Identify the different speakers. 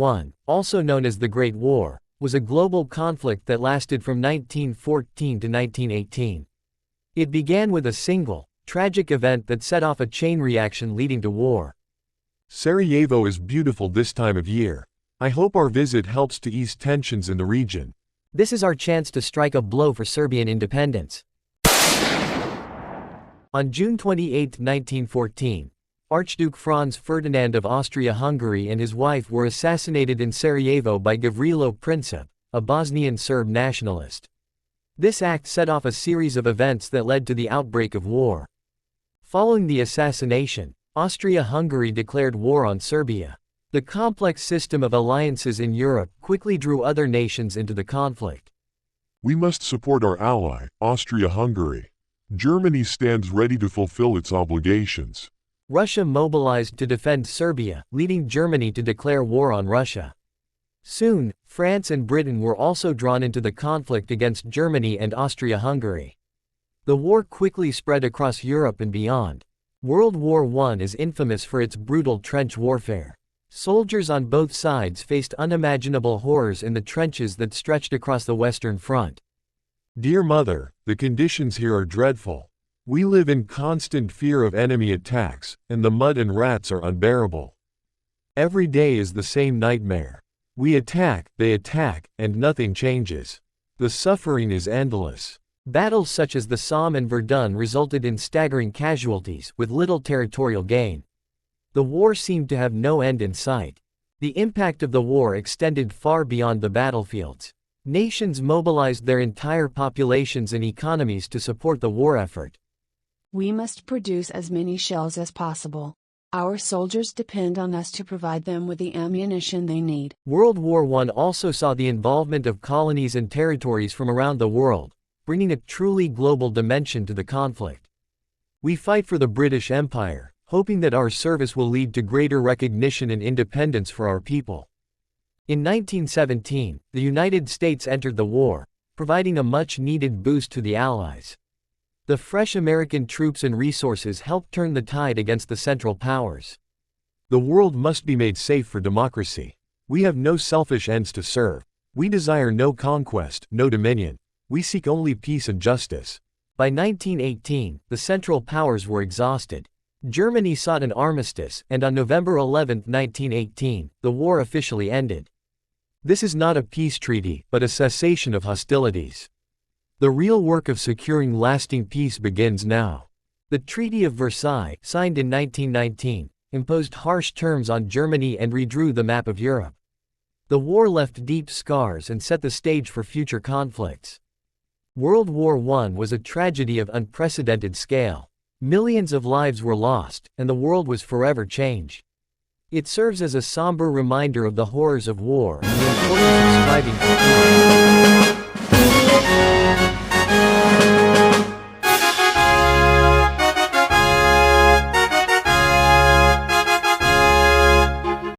Speaker 1: I, also known as the Great War, was a global conflict that lasted from 1914 to 1918. It began with a single, tragic event that set off a chain reaction leading to war.
Speaker 2: Sarajevo is beautiful this time of year. I hope our visit helps to ease tensions in the region.
Speaker 1: This is our chance to strike a blow for Serbian independence. On June 28, 1914, Archduke Franz Ferdinand of Austria-Hungary and his wife were assassinated in Sarajevo by Gavrilo Princip, a Bosnian Serb nationalist. This act set off a series of events that led to the outbreak of war. Following the assassination, Austria-Hungary declared war on Serbia. The complex system of alliances in Europe quickly drew other nations into the conflict.
Speaker 3: We must support our ally, Austria-Hungary. Germany stands ready to fulfill its obligations.
Speaker 1: Russia mobilized to defend Serbia, leading Germany to declare war on Russia. Soon, France and Britain were also drawn into the conflict against Germany and Austria-Hungary. The war quickly spread across Europe and beyond. World War I is infamous for its brutal trench warfare. Soldiers on both sides faced unimaginable horrors in the trenches that stretched across the Western Front.
Speaker 2: Dear Mother, the conditions here are dreadful. We live in constant fear of enemy attacks, and the mud and rats are unbearable. Every day is the same nightmare. We attack, they attack, and nothing changes. The suffering is endless. Battles such as the Somme and Verdun resulted in staggering casualties, with little territorial gain. The war seemed to have no end in sight. The impact of the war extended far beyond the battlefields. Nations mobilized their entire populations and economies to support the war effort.
Speaker 4: We must produce as many shells as possible. Our soldiers depend on us to provide them with the ammunition they need.
Speaker 1: World War I also saw the involvement of colonies and territories from around the world, bringing a truly global dimension to the conflict. We fight for the British Empire, hoping that our service will lead to greater recognition and independence for our people. In 1917, the United States entered the war, providing a much-needed boost to the Allies. The fresh American troops and resources helped turn the tide against the Central Powers.
Speaker 2: The world must be made safe for democracy. We have no selfish ends to serve. We desire no conquest, no dominion. We seek only peace and justice.
Speaker 1: By 1918, the Central Powers were exhausted. Germany sought an armistice, and on November 11, 1918, the war officially ended. This is not a peace treaty, but a cessation of hostilities. The real work of securing lasting peace begins now. The Treaty of Versailles, signed in 1919, imposed harsh terms on Germany and redrew the map of Europe. The war left deep scars and set the stage for future conflicts. World War I was a tragedy of unprecedented scale. Millions of lives were lost, and the world was forever changed. It serves as a somber reminder of the horrors of war and the importance of striving for peace.